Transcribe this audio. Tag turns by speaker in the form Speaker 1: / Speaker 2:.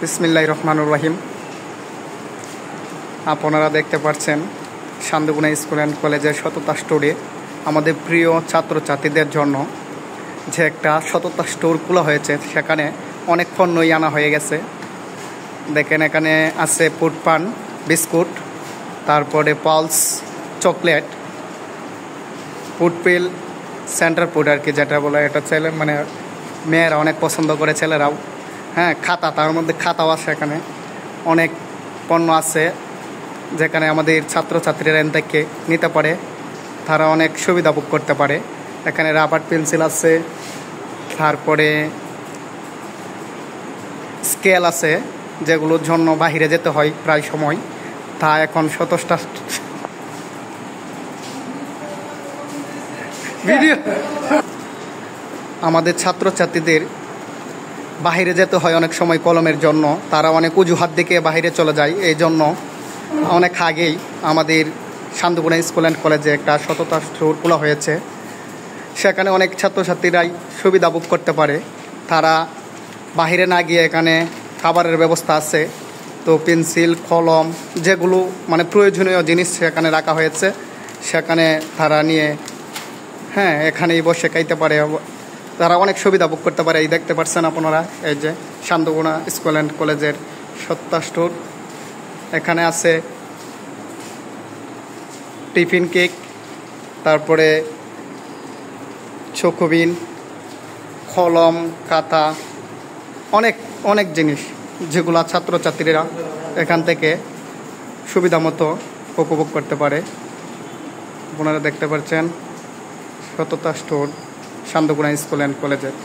Speaker 1: বিসমিল্লাহির রহমানির রহিম। আপনারা দেখতে পাচ্ছেন শান্তগুনা স্কুল অ্যান্ড কলেজের সততা স্টোরে আমাদের প্রিয় ছাত্রছাত্রীদের জন্য যে একটা সততা স্টোর খোলা হয়েছে, সেখানে অনেক পণ্যই আনা হয়ে গেছে। দেখেন, এখানে আছে ফুড পান, বিস্কুট, তারপরে পালস চকলেট, ফুডপিল, সেন্টার ফুড আর কি যেটা বলে, এটা ছেলে মানে মেয়েরা অনেক পছন্দ করে, ছেলেরাও। হ্যাঁ, খাতা, তার মধ্যে খাতাও আছে। এখানে অনেক পণ্য আছে যেখানে আমাদের ছাত্রছাত্রীরা এখান থেকে নিতে পারে, তারা অনেক সুবিধা ভোগ করতে পারে। এখানে রাবার পেন্সিল আছে, তারপরে স্কেল আছে যেগুলোর জন্য বাহিরে যেতে হয় প্রায় সময়, তা এখন সততা ভিডিও আমাদের ছাত্রছাত্রীদের বাহিরে যেতে হয় অনেক সময় কলমের জন্য, তারা অনেক অজুহাত দেখে বাহিরে চলে যায়। এই জন্য অনেক আগেই আমাদের শান্তগুনা স্কুল অ্যান্ড কলেজে একটা সততা স্টোর খোলা হয়েছে। সেখানে অনেক ছাত্রছাত্রীরাই সুবিধা ভোগ করতে পারে, তারা বাহিরে না গিয়ে এখানে খাবারের ব্যবস্থা আছে। তো পেন্সিল, কলম, যেগুলো মানে প্রয়োজনীয় জিনিস সেখানে রাখা হয়েছে, সেখানে তারা নিয়ে এখানেই বসে খাইতে পারে, তারা অনেক সুবিধা ভোগ করতে পারে। এই দেখতে পাচ্ছেন আপনারা, এই যে শান্তগুনা স্কুল অ্যান্ড কলেজের সততা স্টোর। এখানে আছে টিফিন কেক, তারপরে চকোবিন, কলম, খাতা, অনেক অনেক জিনিস যেগুলো ছাত্রছাত্রীরা এখান থেকে সুবিধা মতো উপভোগ করতে পারে। আপনারা দেখতে পাচ্ছেন সততা স্টোর শান্তগুনা স্কুল অ্যান্ড কলেজের।